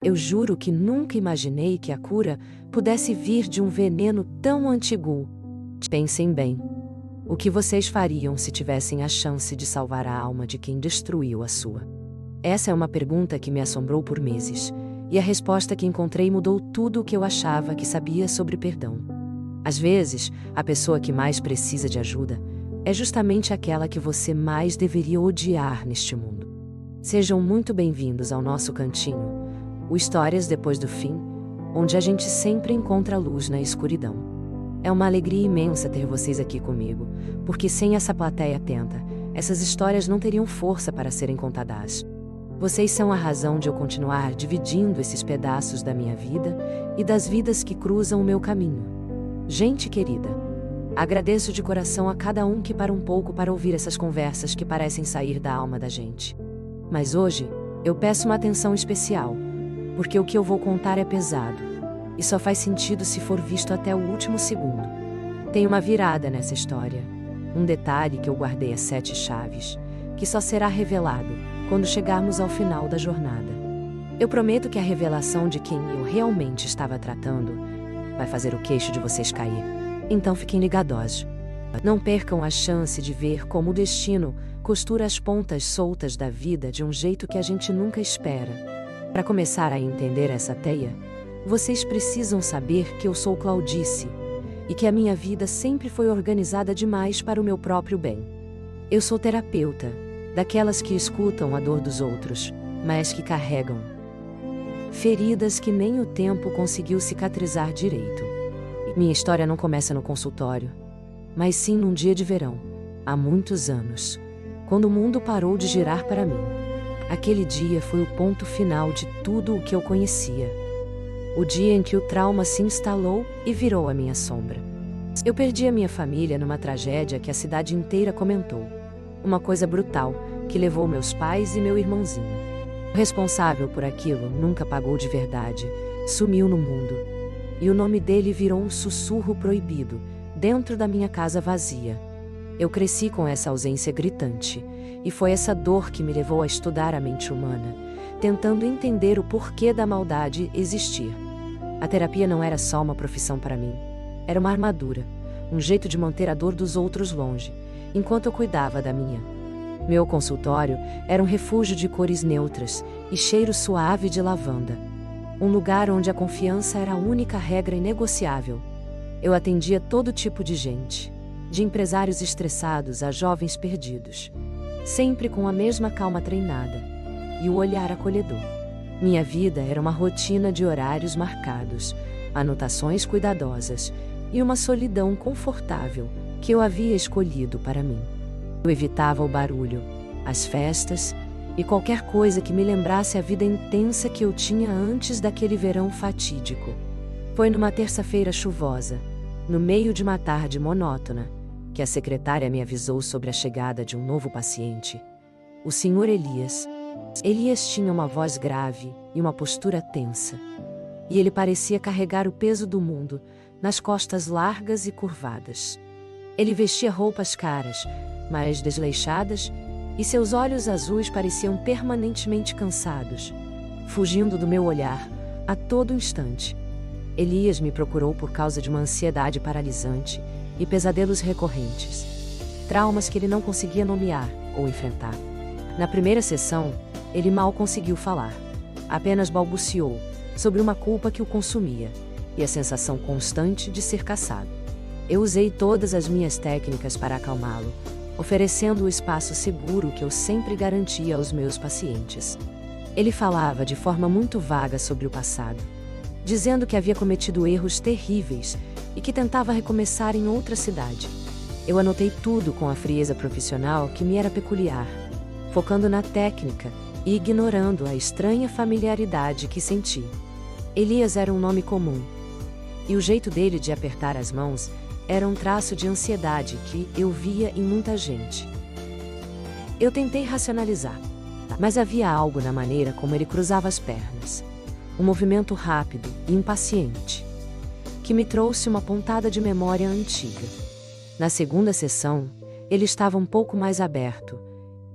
Eu juro que nunca imaginei que a cura pudesse vir de um veneno tão antigo. Pensem bem. O que vocês fariam se tivessem a chance de salvar a alma de quem destruiu a sua? Essa é uma pergunta que me assombrou por meses, e a resposta que encontrei mudou tudo o que eu achava que sabia sobre perdão. Às vezes, a pessoa que mais precisa de ajuda é justamente aquela que você mais deveria odiar neste mundo. Sejam muito bem-vindos ao nosso cantinho, o Histórias Depois do Fim, onde a gente sempre encontra luz na escuridão. É uma alegria imensa ter vocês aqui comigo, porque sem essa plateia atenta, essas histórias não teriam força para serem contadas. Vocês são a razão de eu continuar dividindo esses pedaços da minha vida e das vidas que cruzam o meu caminho. Gente querida, agradeço de coração a cada um que para um pouco para ouvir essas conversas que parecem sair da alma da gente. Mas hoje, eu peço uma atenção especial, porque o que eu vou contar é pesado, e só faz sentido se for visto até o último segundo. Tem uma virada nessa história, um detalhe que eu guardei às 7 chaves, que só será revelado quando chegarmos ao final da jornada. Eu prometo que a revelação de quem eu realmente estava tratando vai fazer o queixo de vocês cair. Então fiquem ligados. Não percam a chance de ver como o destino costura as pontas soltas da vida de um jeito que a gente nunca espera. Para começar a entender essa teia, vocês precisam saber que eu sou Claudice e que a minha vida sempre foi organizada demais para o meu próprio bem. Eu sou terapeuta, daquelas que escutam a dor dos outros, mas que carregam feridas que nem o tempo conseguiu cicatrizar direito. Minha história não começa no consultório, mas sim num dia de verão, há muitos anos, quando o mundo parou de girar para mim. Aquele dia foi o ponto final de tudo o que eu conhecia. O dia em que o trauma se instalou e virou a minha sombra. Eu perdi a minha família numa tragédia que a cidade inteira comentou. Uma coisa brutal, que levou meus pais e meu irmãozinho. O responsável por aquilo nunca pagou de verdade, sumiu no mundo. E o nome dele virou um sussurro proibido, dentro da minha casa vazia. Eu cresci com essa ausência gritante, e foi essa dor que me levou a estudar a mente humana, tentando entender o porquê da maldade existir. A terapia não era só uma profissão para mim, era uma armadura, um jeito de manter a dor dos outros longe, enquanto eu cuidava da minha. Meu consultório era um refúgio de cores neutras e cheiro suave de lavanda. Um lugar onde a confiança era a única regra inegociável. Eu atendia todo tipo de gente, de empresários estressados a jovens perdidos, sempre com a mesma calma treinada e o olhar acolhedor. Minha vida era uma rotina de horários marcados, anotações cuidadosas e uma solidão confortável que eu havia escolhido para mim. Eu evitava o barulho, as festas e qualquer coisa que me lembrasse a vida intensa que eu tinha antes daquele verão fatídico. Foi numa terça-feira chuvosa, no meio de uma tarde monótona, que a secretária me avisou sobre a chegada de um novo paciente, o Sr. Elias. Elias tinha uma voz grave e uma postura tensa, e ele parecia carregar o peso do mundo nas costas largas e curvadas. Ele vestia roupas caras, mas desleixadas, e seus olhos azuis pareciam permanentemente cansados, fugindo do meu olhar a todo instante. Elias me procurou por causa de uma ansiedade paralisante e pesadelos recorrentes, traumas que ele não conseguia nomear ou enfrentar. Na primeira sessão, ele mal conseguiu falar, apenas balbuciou sobre uma culpa que o consumia e a sensação constante de ser caçado. Eu usei todas as minhas técnicas para acalmá-lo, oferecendo o espaço seguro que eu sempre garantia aos meus pacientes. Ele falava de forma muito vaga sobre o passado, dizendo que havia cometido erros terríveis e que tentava recomeçar em outra cidade. Eu anotei tudo com a frieza profissional que me era peculiar, focando na técnica e ignorando a estranha familiaridade que senti. Elias era um nome comum, e o jeito dele de apertar as mãos era um traço de ansiedade que eu via em muita gente. Eu tentei racionalizar, mas havia algo na maneira como ele cruzava as pernas, um movimento rápido e impaciente, que me trouxe uma pontada de memória antiga. Na segunda sessão, ele estava um pouco mais aberto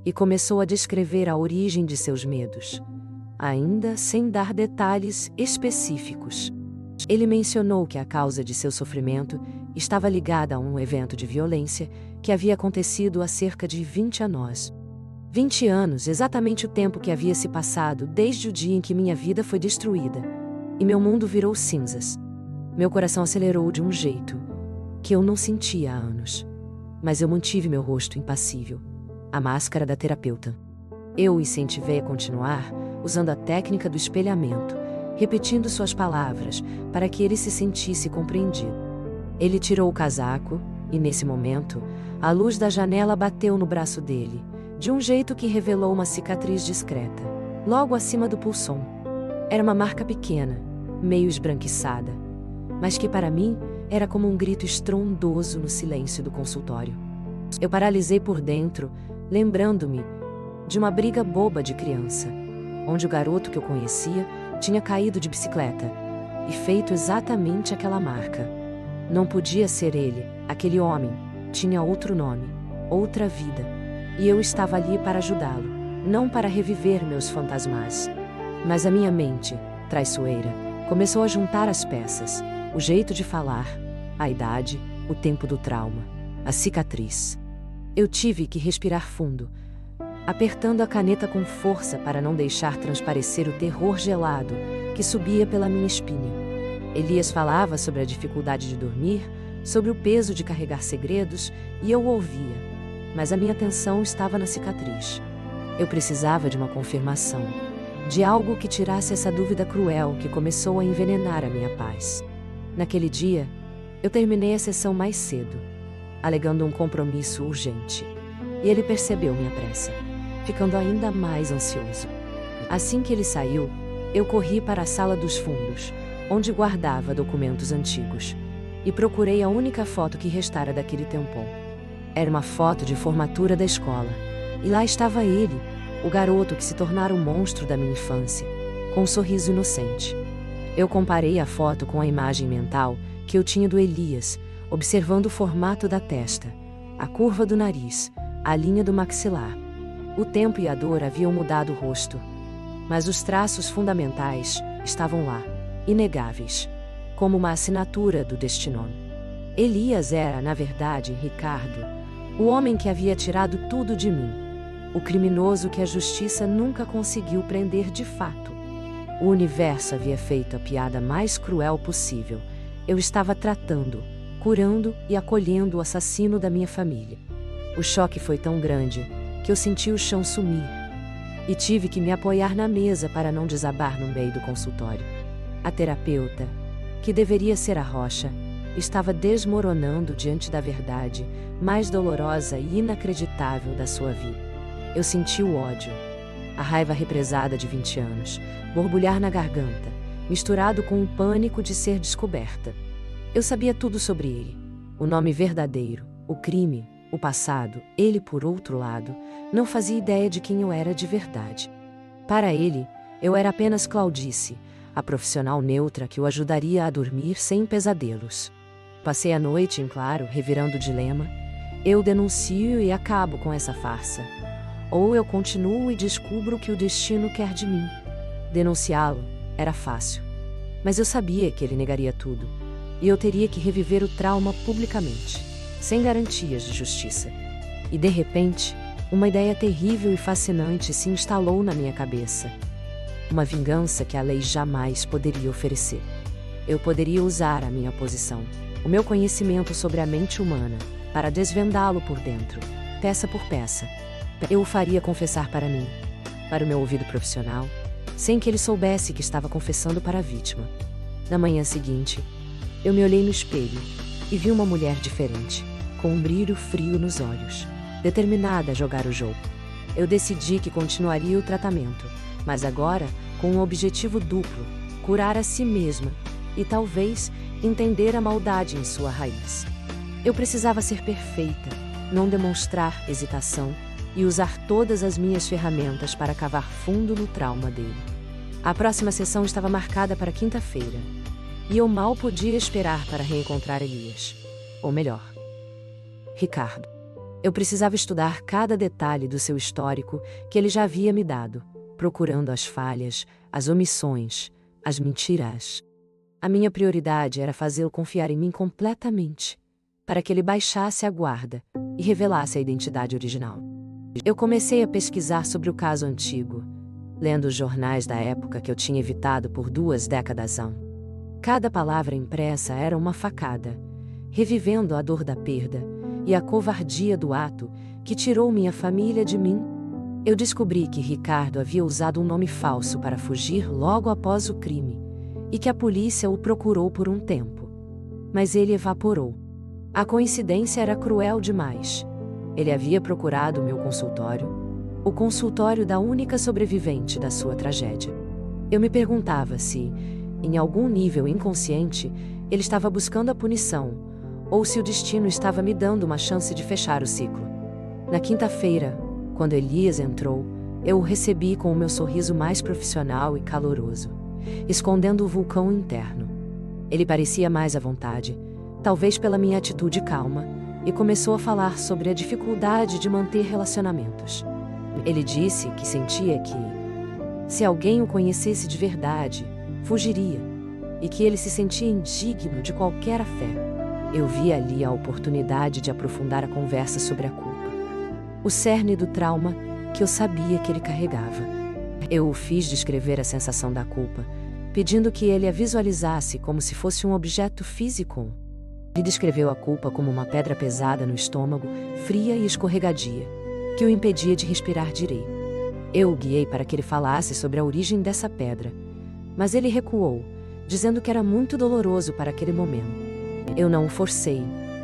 e começou a descrever a origem de seus medos. ainda sem dar detalhes específicos. Ele mencionou que a causa de seu sofrimento estava ligada a um evento de violência que havia acontecido há cerca de 20 anos. 20 anos, exatamente o tempo que havia se passado desde o dia em que minha vida foi destruída, e meu mundo virou cinzas. Meu coração acelerou de um jeito que eu não sentia há anos. Mas eu mantive meu rosto impassível, a máscara da terapeuta. Eu o incentivei a continuar usando a técnica do espelhamento, repetindo suas palavras para que ele se sentisse compreendido. Ele tirou o casaco e, nesse momento, a luz da janela bateu no braço dele, de um jeito que revelou uma cicatriz discreta, logo acima do pulsão. Era uma marca pequena, meio esbranquiçada, mas que para mim era como um grito estrondoso no silêncio do consultório. Eu paralisei por dentro, lembrando-me de uma briga boba de criança, onde o garoto que eu conhecia tinha caído de bicicleta e feito exatamente aquela marca. Não podia ser ele, aquele homem, tinha outro nome, outra vida, e eu estava ali para ajudá-lo, não para reviver meus fantasmas. Mas a minha mente, traiçoeira, começou a juntar as peças, o jeito de falar, a idade, o tempo do trauma, a cicatriz. Eu tive que respirar fundo, apertando a caneta com força para não deixar transparecer o terror gelado que subia pela minha espinha. Elias falava sobre a dificuldade de dormir, sobre o peso de carregar segredos, e eu o ouvia, mas a minha atenção estava na cicatriz. Eu precisava de uma confirmação, de algo que tirasse essa dúvida cruel que começou a envenenar a minha paz. Naquele dia, eu terminei a sessão mais cedo, alegando um compromisso urgente, e ele percebeu minha pressa, ficando ainda mais ansioso. Assim que ele saiu, eu corri para a sala dos fundos, onde guardava documentos antigos, e procurei a única foto que restara daquele tempão. Era uma foto de formatura da escola, e lá estava ele, o garoto que se tornara o monstro da minha infância, com um sorriso inocente. Eu comparei a foto com a imagem mental que eu tinha do Elias, observando o formato da testa, a curva do nariz, a linha do maxilar. O tempo e a dor haviam mudado o rosto, mas os traços fundamentais estavam lá, inegáveis, como uma assinatura do destino. Elias era, na verdade, Ricardo, o homem que havia tirado tudo de mim, o criminoso que a justiça nunca conseguiu prender de fato. O universo havia feito a piada mais cruel possível. Eu estava tratando, curando e acolhendo o assassino da minha família. O choque foi tão grande que eu senti o chão sumir e tive que me apoiar na mesa para não desabar no meio do consultório. A terapeuta, que deveria ser a rocha, estava desmoronando diante da verdade mais dolorosa e inacreditável da sua vida. Eu senti o ódio, a raiva represada de 20 anos, borbulhar na garganta, misturado com o pânico de ser descoberta. Eu sabia tudo sobre ele, o nome verdadeiro, o crime, o passado. Ele, por outro lado, não fazia ideia de quem eu era de verdade. Para ele, eu era apenas Claudice, a profissional neutra que o ajudaria a dormir sem pesadelos. Passei a noite em claro, revirando o dilema. Eu denuncio e acabo com essa farsa. Ou eu continuo e descubro o que o destino quer de mim. Denunciá-lo era fácil, mas eu sabia que ele negaria tudo, e eu teria que reviver o trauma publicamente, sem garantias de justiça. E de repente, uma ideia terrível e fascinante se instalou na minha cabeça. Uma vingança que a lei jamais poderia oferecer. Eu poderia usar a minha posição, o meu conhecimento sobre a mente humana, para desvendá-lo por dentro, peça por peça. Eu o faria confessar para mim, para o meu ouvido profissional, sem que ele soubesse que estava confessando para a vítima. Na manhã seguinte, eu me olhei no espelho e vi uma mulher diferente, com um brilho frio nos olhos, determinada a jogar o jogo. Eu decidi que continuaria o tratamento, mas agora com um objetivo duplo: curar a si mesma e talvez entender a maldade em sua raiz. Eu precisava ser perfeita, não demonstrar hesitação e usar todas as minhas ferramentas para cavar fundo no trauma dele. A próxima sessão estava marcada para quinta-feira, e eu mal podia esperar para reencontrar Elias. Ou melhor, Ricardo. Eu precisava estudar cada detalhe do seu histórico que ele já havia me dado, procurando as falhas, as omissões, as mentiras. A minha prioridade era fazê-lo confiar em mim completamente, para que ele baixasse a guarda e revelasse a identidade original. Eu comecei a pesquisar sobre o caso antigo, lendo os jornais da época que eu tinha evitado por 2 décadas. Cada palavra impressa era uma facada, revivendo a dor da perda e a covardia do ato que tirou minha família de mim. Eu descobri que Ricardo havia usado um nome falso para fugir logo após o crime, e que a polícia o procurou por um tempo. Mas ele evaporou. A coincidência era cruel demais. Ele havia procurado meu consultório, o consultório da única sobrevivente da sua tragédia. Eu me perguntava se, em algum nível inconsciente, ele estava buscando a punição, ou se o destino estava me dando uma chance de fechar o ciclo. Na quinta-feira, quando Elias entrou, eu o recebi com o meu sorriso mais profissional e caloroso, escondendo o vulcão interno. Ele parecia mais à vontade, talvez pela minha atitude calma, e começou a falar sobre a dificuldade de manter relacionamentos. Ele disse que sentia que, se alguém o conhecesse de verdade, fugiria, e que ele se sentia indigno de qualquer fé. Eu vi ali a oportunidade de aprofundar a conversa sobre a culpa, o cerne do trauma que eu sabia que ele carregava. Eu o fiz descrever a sensação da culpa, pedindo que ele a visualizasse como se fosse um objeto físico. Ele descreveu a culpa como uma pedra pesada no estômago, fria e escorregadia, que o impedia de respirar direito. Eu o guiei para que ele falasse sobre a origem dessa pedra, mas ele recuou, dizendo que era muito doloroso para aquele momento. Eu não o forcei,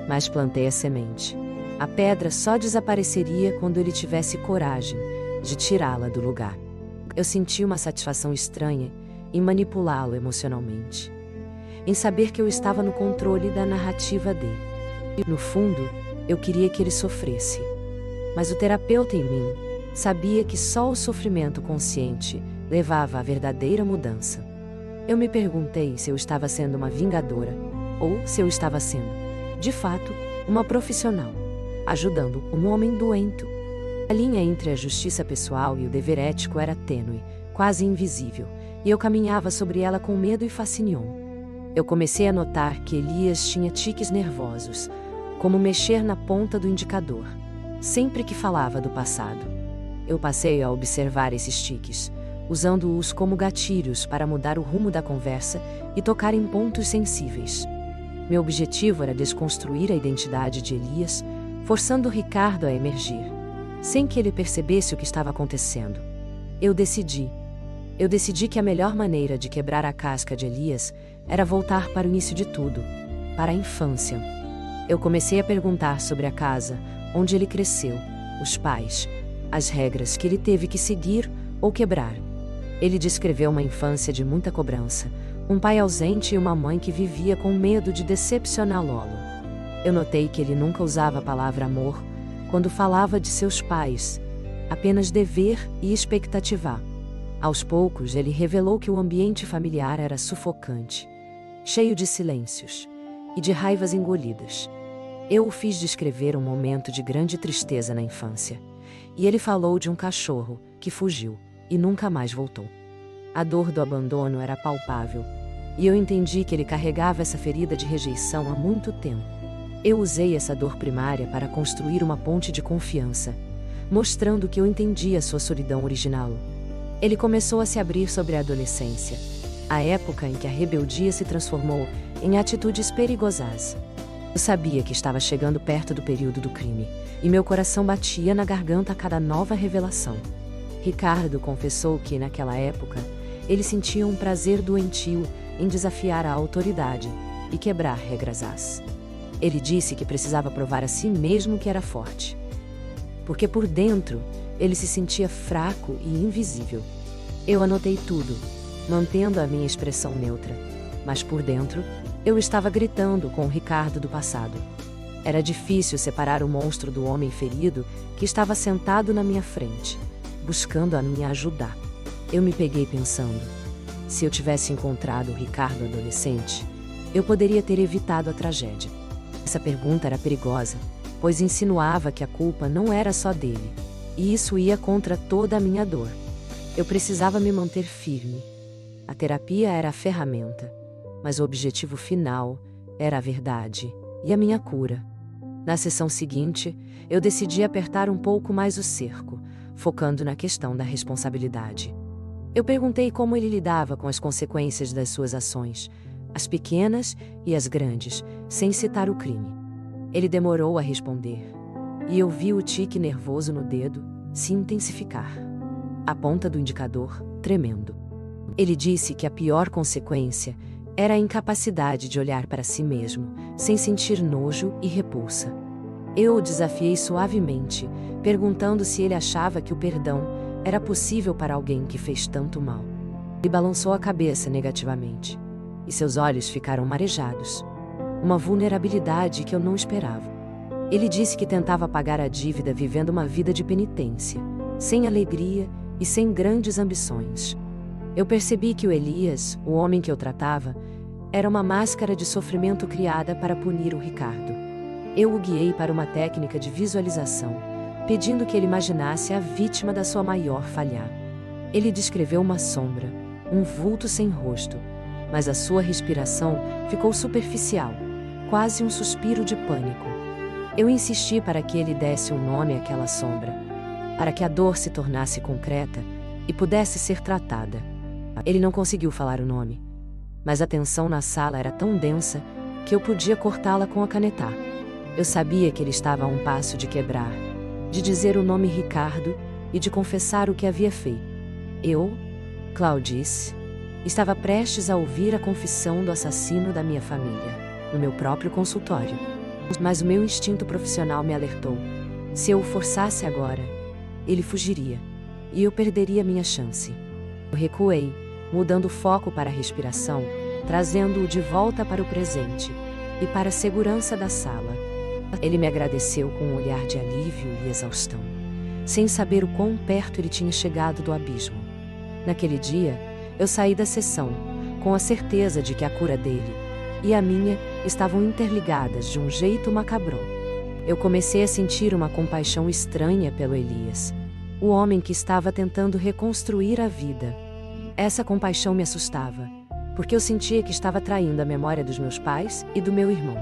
mas plantei a semente. A pedra só desapareceria quando ele tivesse coragem de tirá-la do lugar. Eu senti uma satisfação estranha em manipulá-lo emocionalmente, em saber que eu estava no controle da narrativa dele. No fundo, eu queria que ele sofresse. Mas o terapeuta em mim sabia que só o sofrimento consciente levava à verdadeira mudança. Eu me perguntei se eu estava sendo uma vingadora, ou se eu estava sendo, de fato, uma profissional, ajudando um homem doente. A linha entre a justiça pessoal e o dever ético era tênue, quase invisível, e eu caminhava sobre ela com medo e fascínio. Eu comecei a notar que Elias tinha tiques nervosos, como mexer na ponta do indicador, sempre que falava do passado. Eu passei a observar esses tiques, usando-os como gatilhos para mudar o rumo da conversa e tocar em pontos sensíveis. Meu objetivo era desconstruir a identidade de Elias, forçando Ricardo a emergir, sem que ele percebesse o que estava acontecendo. Eu decidi que a melhor maneira de quebrar a casca de Elias era voltar para o início de tudo, para a infância. Eu comecei a perguntar sobre a casa onde ele cresceu, os pais, as regras que ele teve que seguir ou quebrar. Ele descreveu uma infância de muita cobrança, um pai ausente e uma mãe que vivia com medo de decepcioná-lo. Eu notei que ele nunca usava a palavra amor quando falava de seus pais, apenas dever e expectativa. Aos poucos, ele revelou que o ambiente familiar era sufocante, cheio de silêncios e de raivas engolidas. Eu o fiz descrever um momento de grande tristeza na infância, e ele falou de um cachorro que fugiu e nunca mais voltou. A dor do abandono era palpável, e eu entendi que ele carregava essa ferida de rejeição há muito tempo. Eu usei essa dor primária para construir uma ponte de confiança, mostrando que eu entendia sua solidão original. Ele começou a se abrir sobre a adolescência, a época em que a rebeldia se transformou em atitudes perigosas. Eu sabia que estava chegando perto do período do crime, e meu coração batia na garganta a cada nova revelação. Ricardo confessou que, naquela época, ele sentia um prazer doentio em desafiar a autoridade e quebrar regras. Ele disse que precisava provar a si mesmo que era forte, porque por dentro ele se sentia fraco e invisível. Eu anotei tudo, mantendo a minha expressão neutra, mas por dentro eu estava gritando com o Ricardo do passado. Era difícil separar o monstro do homem ferido que estava sentado na minha frente, buscando a me ajudar. Eu me peguei pensando, se eu tivesse encontrado o Ricardo adolescente, eu poderia ter evitado a tragédia. Essa pergunta era perigosa, pois insinuava que a culpa não era só dele, e isso ia contra toda a minha dor. Eu precisava me manter firme. A terapia era a ferramenta, mas o objetivo final era a verdade e a minha cura. Na sessão seguinte, eu decidi apertar um pouco mais o cerco, focando na questão da responsabilidade. Eu perguntei como ele lidava com as consequências das suas ações, as pequenas e as grandes, sem citar o crime. Ele demorou a responder, e eu vi o tique nervoso no dedo se intensificar. A ponta do indicador tremendo. Ele disse que a pior consequência era a incapacidade de olhar para si mesmo, sem sentir nojo e repulsa. Eu o desafiei suavemente, perguntando se ele achava que o perdão era possível para alguém que fez tanto mal. Ele balançou a cabeça negativamente, e seus olhos ficaram marejados. Uma vulnerabilidade que eu não esperava. Ele disse que tentava pagar a dívida vivendo uma vida de penitência, sem alegria e sem grandes ambições. Eu percebi que o Elias, o homem que eu tratava, era uma máscara de sofrimento criada para punir o Ricardo. Eu o guiei para uma técnica de visualização, pedindo que ele imaginasse a vítima da sua maior falha. Ele descreveu uma sombra, um vulto sem rosto, mas a sua respiração ficou superficial, quase um suspiro de pânico. Eu insisti para que ele desse um nome àquela sombra, para que a dor se tornasse concreta e pudesse ser tratada. Ele não conseguiu falar o nome, mas a tensão na sala era tão densa que eu podia cortá-la com a canetar. Eu sabia que ele estava a um passo de quebrar, de dizer o nome Ricardo e de confessar o que havia feito. Eu, Claudice, estava prestes a ouvir a confissão do assassino da minha família, no meu próprio consultório. Mas o meu instinto profissional me alertou. Se eu o forçasse agora, ele fugiria, e eu perderia minha chance. Eu recuei, mudando o foco para a respiração, trazendo-o de volta para o presente e para a segurança da sala. Ele me agradeceu com um olhar de alívio e exaustão, sem saber o quão perto ele tinha chegado do abismo. Naquele dia, eu saí da sessão, com a certeza de que a cura dele e a minha estavam interligadas de um jeito macabro. Eu comecei a sentir uma compaixão estranha pelo Elias, o homem que estava tentando reconstruir a vida. Essa compaixão me assustava, porque eu sentia que estava traindo a memória dos meus pais e do meu irmão.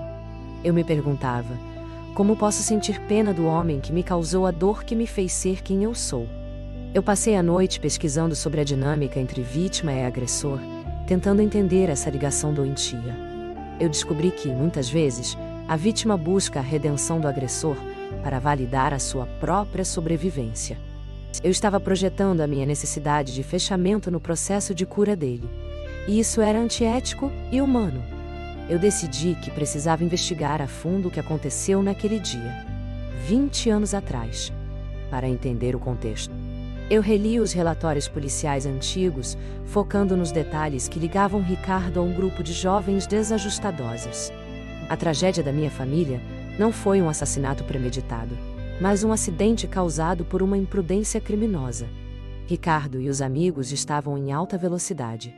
Eu me perguntava, como posso sentir pena do homem que me causou a dor que me fez ser quem eu sou? Eu passei a noite pesquisando sobre a dinâmica entre vítima e agressor, tentando entender essa ligação doentia. Eu descobri que, muitas vezes, a vítima busca a redenção do agressor para validar a sua própria sobrevivência. Eu estava projetando a minha necessidade de fechamento no processo de cura dele. E isso era antiético e humano. Eu decidi que precisava investigar a fundo o que aconteceu naquele dia, 20 anos atrás, para entender o contexto. Eu reli os relatórios policiais antigos, focando nos detalhes que ligavam Ricardo a um grupo de jovens desajustadosos. A tragédia da minha família não foi um assassinato premeditado, mas um acidente causado por uma imprudência criminosa. Ricardo e os amigos estavam em alta velocidade,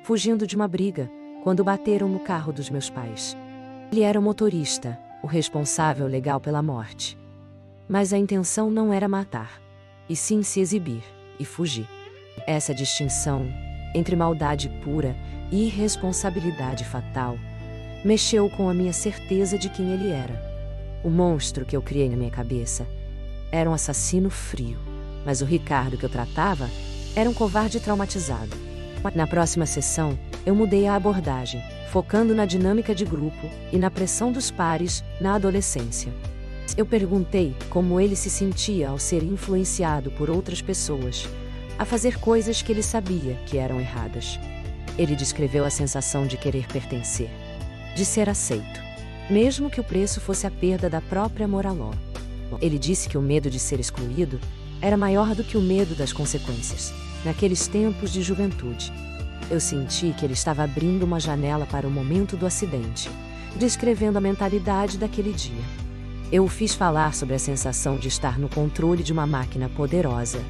fugindo de uma briga, quando bateram no carro dos meus pais. Ele era o motorista, o responsável legal pela morte. Mas a intenção não era matar, e sim se exibir e fugir. Essa distinção entre maldade pura e irresponsabilidade fatal mexeu com a minha certeza de quem ele era. O monstro que eu criei na minha cabeça era um assassino frio, mas o Ricardo que eu tratava era um covarde traumatizado. Na próxima sessão, eu mudei a abordagem, focando na dinâmica de grupo e na pressão dos pares na adolescência. Eu perguntei como ele se sentia ao ser influenciado por outras pessoas a fazer coisas que ele sabia que eram erradas. Ele descreveu a sensação de querer pertencer, de ser aceito, mesmo que o preço fosse a perda da própria moral. Ele disse que o medo de ser excluído era maior do que o medo das consequências, naqueles tempos de juventude. Eu senti que ele estava abrindo uma janela para o momento do acidente, descrevendo a mentalidade daquele dia. Eu o fiz falar sobre a sensação de estar no controle de uma máquina poderosa,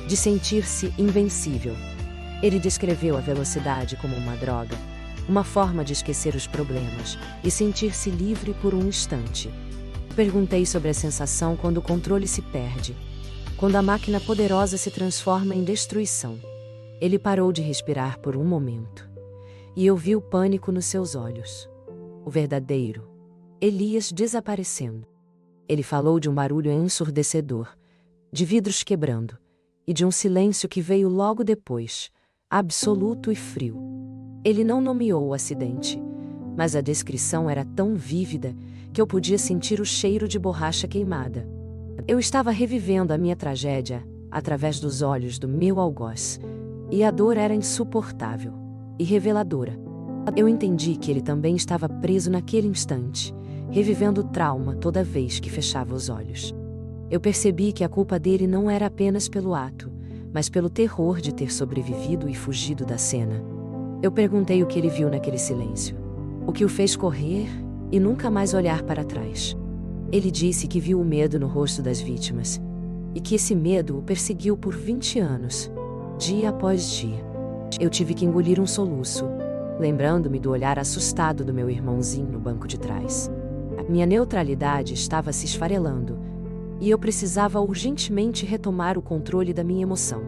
de sentir-se invencível. Ele descreveu a velocidade como uma droga, uma forma de esquecer os problemas e sentir-se livre por um instante. Perguntei sobre a sensação quando o controle se perde. quando a máquina poderosa se transforma em destruição. Ele parou de respirar por um momento. E eu vi o pânico nos seus olhos. O verdadeiro Elias desaparecendo. Ele falou de um barulho ensurdecedor, de vidros quebrando, e de um silêncio que veio logo depois, absoluto e frio. Ele não nomeou o acidente, mas a descrição era tão vívida que eu podia sentir o cheiro de borracha queimada. Eu estava revivendo a minha tragédia através dos olhos do meu algoz, e a dor era insuportável e reveladora. Eu entendi que ele também estava preso naquele instante, revivendo o trauma toda vez que fechava os olhos. Eu percebi que a culpa dele não era apenas pelo ato, mas pelo terror de ter sobrevivido e fugido da cena. Eu perguntei o que ele viu naquele silêncio, o que o fez correr e nunca mais olhar para trás. Ele disse que viu o medo no rosto das vítimas, e que esse medo o perseguiu por 20 anos, dia após dia. Eu tive que engolir um soluço, lembrando-me do olhar assustado do meu irmãozinho no banco de trás. Minha neutralidade estava se esfarelando, e eu precisava urgentemente retomar o controle da minha emoção.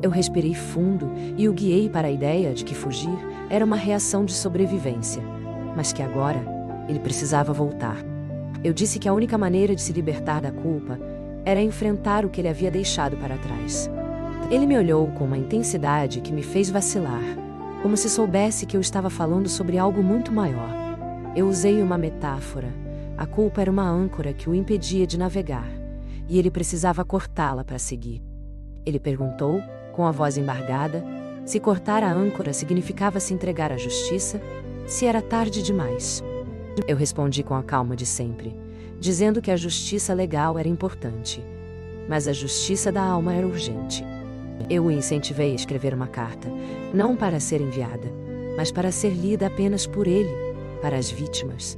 Eu respirei fundo e o guiei para a ideia de que fugir era uma reação de sobrevivência, mas que agora ele precisava voltar. Eu disse que a única maneira de se libertar da culpa era enfrentar o que ele havia deixado para trás. Ele me olhou com uma intensidade que me fez vacilar, como se soubesse que eu estava falando sobre algo muito maior. Eu usei uma metáfora. A culpa era uma âncora que o impedia de navegar, e ele precisava cortá-la para seguir. Ele perguntou, com a voz embargada, se cortar a âncora significava se entregar à justiça, se era tarde demais. Eu respondi com a calma de sempre, dizendo que a justiça legal era importante, mas a justiça da alma era urgente. Eu o incentivei a escrever uma carta, não para ser enviada, mas para ser lida apenas por ele, para as vítimas.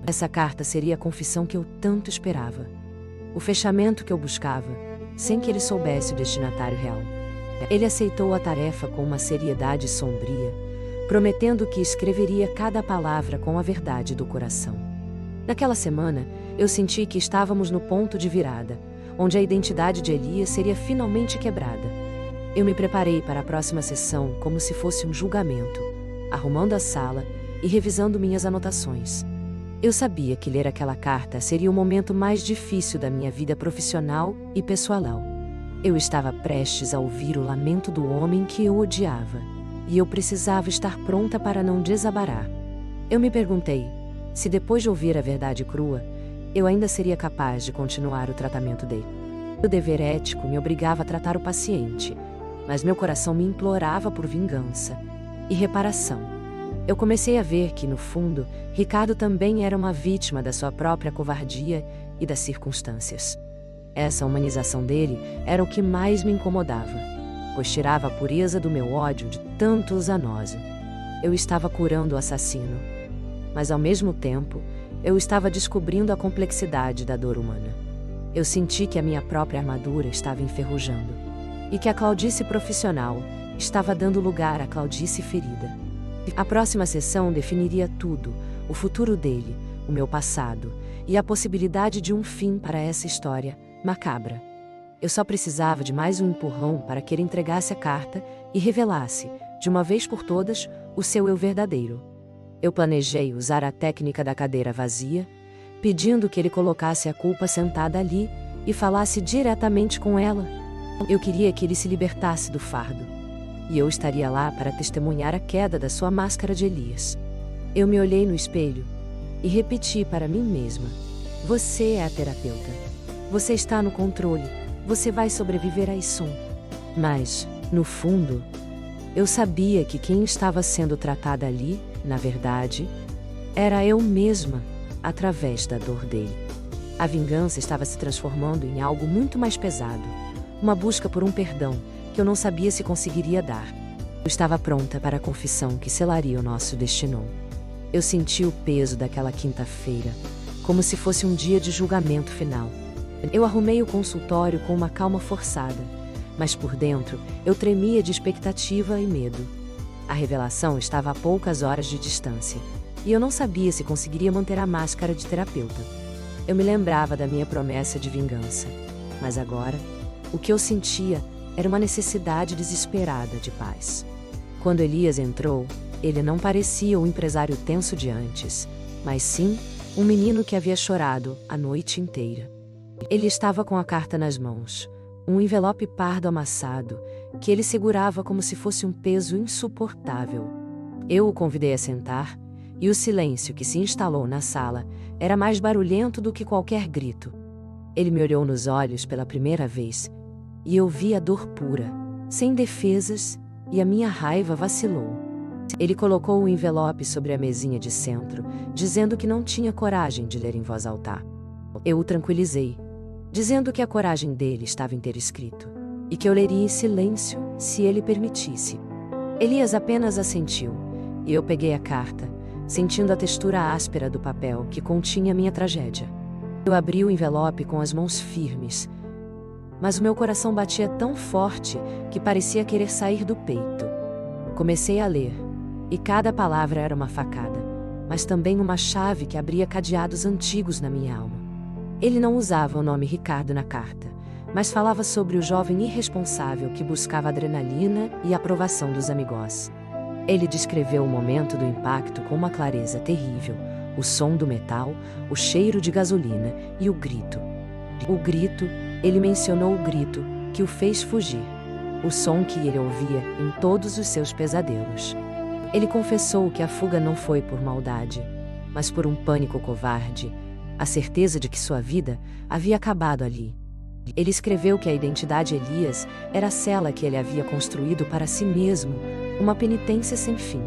Essa carta seria a confissão que eu tanto esperava, o fechamento que eu buscava, sem que ele soubesse o destinatário real. Ele aceitou a tarefa com uma seriedade sombria, prometendo que escreveria cada palavra com a verdade do coração. Naquela semana, eu senti que estávamos no ponto de virada, onde a identidade de Elias seria finalmente quebrada. Eu me preparei para a próxima sessão como se fosse um julgamento, arrumando a sala e revisando minhas anotações. Eu sabia que ler aquela carta seria o momento mais difícil da minha vida profissional e pessoal. Eu estava prestes a ouvir o lamento do homem que eu odiava, e eu precisava estar pronta para não desabarar. Eu me perguntei se depois de ouvir a verdade crua, eu ainda seria capaz de continuar o tratamento dele. O dever ético me obrigava a tratar o paciente, mas meu coração me implorava por vingança e reparação. Eu comecei a ver que, no fundo, Ricardo também era uma vítima da sua própria covardia e das circunstâncias. Essa humanização dele era o que mais me incomodava, pois tirava a pureza do meu ódio de tanto zanose. Eu estava curando o assassino, mas ao mesmo tempo, eu estava descobrindo a complexidade da dor humana. Eu senti que a minha própria armadura estava enferrujando, e que a Claudice profissional estava dando lugar à Claudice ferida. A próxima sessão definiria tudo, o futuro dele, o meu passado, e a possibilidade de um fim para essa história macabra. Eu só precisava de mais um empurrão para que ele entregasse a carta e revelasse, de uma vez por todas, o seu eu verdadeiro. Eu planejei usar a técnica da cadeira vazia, pedindo que ele colocasse a culpa sentada ali e falasse diretamente com ela. Eu queria que ele se libertasse do fardo, e eu estaria lá para testemunhar a queda da sua máscara de Elias. Eu me olhei no espelho e repeti para mim mesma: você é a terapeuta. Você está no controle. Você vai sobreviver a isso. Mas, no fundo, eu sabia que quem estava sendo tratada ali, na verdade, era eu mesma, através da dor dele. A vingança estava se transformando em algo muito mais pesado, uma busca por um perdão que eu não sabia se conseguiria dar. Eu estava pronta para a confissão que selaria o nosso destino. Eu senti o peso daquela quinta-feira, como se fosse um dia de julgamento final. Eu arrumei o consultório com uma calma forçada, mas por dentro eu tremia de expectativa e medo. A revelação estava a poucas horas de distância, e eu não sabia se conseguiria manter a máscara de terapeuta. Eu me lembrava da minha promessa de vingança, mas agora O que eu sentia era uma necessidade desesperada de paz. Quando Elias entrou, ele não parecia o empresário tenso de antes, mas sim um menino que havia chorado a noite inteira. Ele estava com a carta nas mãos, um envelope pardo amassado, que ele segurava como se fosse um peso insuportável. Eu o convidei a sentar, e o silêncio que se instalou na sala era mais barulhento do que qualquer grito. Ele me olhou nos olhos pela primeira vez, e eu vi a dor pura, sem defesas, e a minha raiva vacilou. Ele colocou o envelope sobre a mesinha de centro, dizendo que não tinha coragem de ler em voz alta. Eu o tranquilizei, dizendo que a coragem dele estava em ter escrito, e que eu leria em silêncio se ele permitisse. Elias apenas assentiu, e eu peguei a carta, sentindo a textura áspera do papel que continha minha tragédia. Eu abri o envelope com as mãos firmes, mas o meu coração batia tão forte que parecia querer sair do peito. Comecei a ler, e cada palavra era uma facada, mas também uma chave que abria cadeados antigos na minha alma. Ele não usava o nome Ricardo na carta, mas falava sobre o jovem irresponsável que buscava adrenalina e aprovação dos amigos. Ele descreveu o momento do impacto com uma clareza terrível, o som do metal, o cheiro de gasolina e o grito. Ele mencionou o grito que o fez fugir, o som que ele ouvia em todos os seus pesadelos. Ele confessou que a fuga não foi por maldade, mas por um pânico covarde, a certeza de que sua vida havia acabado ali. Ele escreveu que a identidade Elias era a cela que ele havia construído para si mesmo, uma penitência sem fim.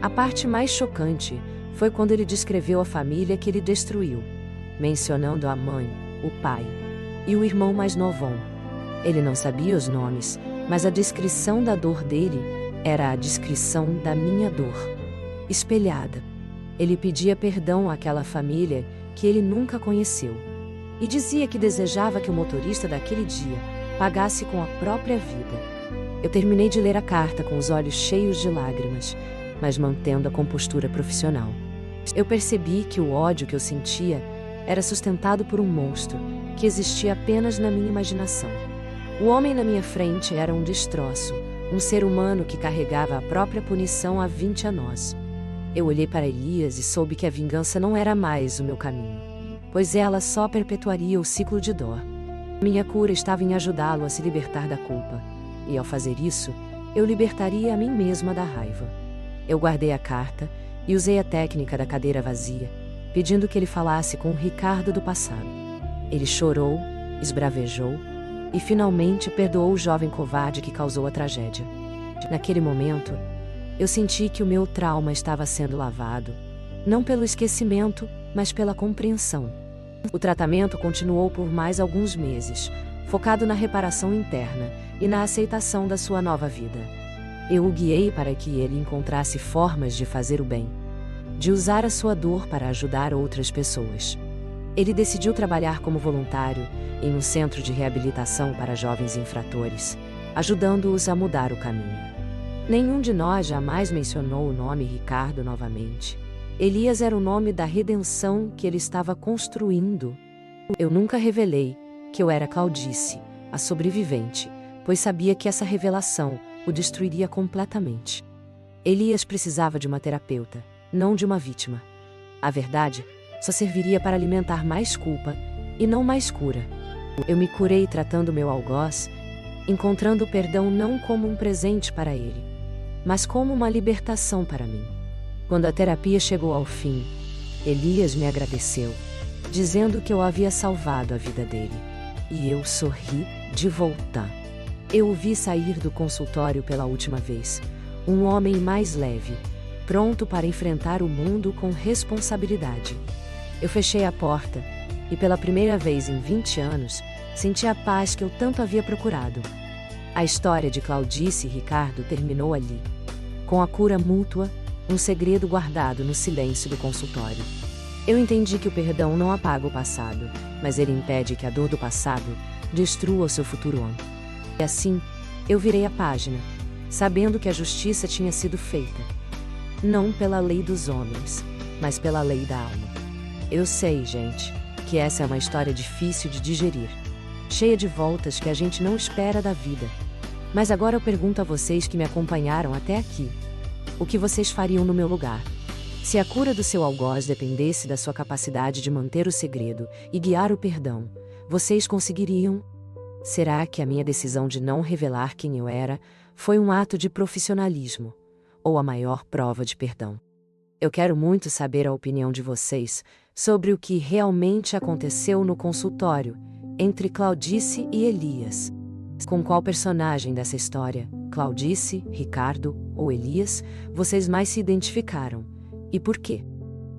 A parte mais chocante foi quando ele descreveu a família que ele destruiu, mencionando a mãe, o pai e o irmão mais novo. Ele não sabia os nomes, mas a descrição da dor dele era a descrição da minha dor, espelhada. Ele pedia perdão àquela família que ele nunca conheceu, e dizia que desejava que o motorista daquele dia pagasse com a própria vida. Eu terminei de ler a carta com os olhos cheios de lágrimas, mas mantendo a compostura profissional. Eu percebi que o ódio que eu sentia era sustentado por um monstro que existia apenas na minha imaginação. O homem na minha frente era um destroço, um ser humano que carregava a própria punição há 20 anos. Eu olhei para Elias e soube que a vingança não era mais o meu caminho, pois ela só perpetuaria o ciclo de dor. Minha cura estava em ajudá-lo a se libertar da culpa, e ao fazer isso, eu libertaria a mim mesma da raiva. Eu guardei a carta e usei a técnica da cadeira vazia, pedindo que ele falasse com o Ricardo do passado. Ele chorou, esbravejou e finalmente perdoou o jovem covarde que causou a tragédia. Naquele momento, eu senti que o meu trauma estava sendo lavado, não pelo esquecimento, mas pela compreensão. O tratamento continuou por mais alguns meses, focado na reparação interna e na aceitação da sua nova vida. Eu o guiei para que ele encontrasse formas de fazer o bem, de usar a sua dor para ajudar outras pessoas. Ele decidiu trabalhar como voluntário em um centro de reabilitação para jovens infratores, ajudando-os a mudar o caminho. Nenhum de nós jamais mencionou o nome Ricardo novamente. Elias era o nome da redenção que ele estava construindo. Eu nunca revelei que eu era Claudice, a sobrevivente, pois sabia que essa revelação o destruiria completamente. Elias precisava de uma terapeuta, não de uma vítima. A verdade só serviria para alimentar mais culpa e não mais cura. Eu me curei tratando meu algoz, encontrando o perdão não como um presente para ele, mas como uma libertação para mim. Quando a terapia chegou ao fim, Elias me agradeceu, dizendo que eu havia salvado a vida dele. E eu sorri de volta. Eu o vi sair do consultório pela última vez, um homem mais leve, pronto para enfrentar o mundo com responsabilidade. Eu fechei a porta e, pela primeira vez em 20 anos, senti a paz que eu tanto havia procurado. A história de Claudice e Ricardo terminou ali, com a cura mútua, um segredo guardado no silêncio do consultório. Eu entendi que o perdão não apaga o passado, mas ele impede que a dor do passado destrua o seu futuro ano. E assim, eu virei a página, sabendo que a justiça tinha sido feita. Não pela lei dos homens, mas pela lei da alma. Eu sei, gente, que essa é uma história difícil de digerir. cheia de voltas que a gente não espera da vida. Mas agora eu pergunto a vocês que me acompanharam até aqui: o que vocês fariam no meu lugar? Se a cura do seu algoz dependesse da sua capacidade de manter o segredo e guiar o perdão, vocês conseguiriam? Será que a minha decisão de não revelar quem eu era foi um ato de profissionalismo, ou a maior prova de perdão? Eu quero muito saber a opinião de vocês sobre o que realmente aconteceu no consultório, entre Claudice e Elias. Com qual personagem dessa história, Claudice, Ricardo ou Elias, vocês mais se identificaram? E por quê?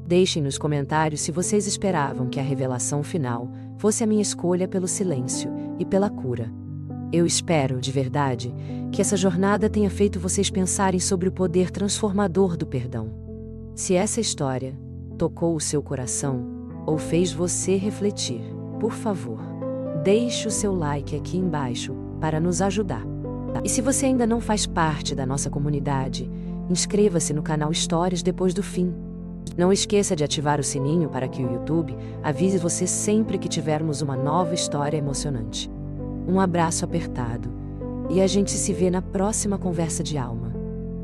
Deixem nos comentários se vocês esperavam que a revelação final fosse a minha escolha pelo silêncio e pela cura. Eu espero, de verdade, que essa jornada tenha feito vocês pensarem sobre o poder transformador do perdão. Se essa história tocou o seu coração ou fez você refletir, por favor, deixe o seu like aqui embaixo para nos ajudar. E se você ainda não faz parte da nossa comunidade, inscreva-se no canal Histórias Depois do Fim. Não esqueça de ativar o sininho para que o YouTube avise você sempre que tivermos uma nova história emocionante. Um abraço apertado e a gente se vê na próxima conversa de alma.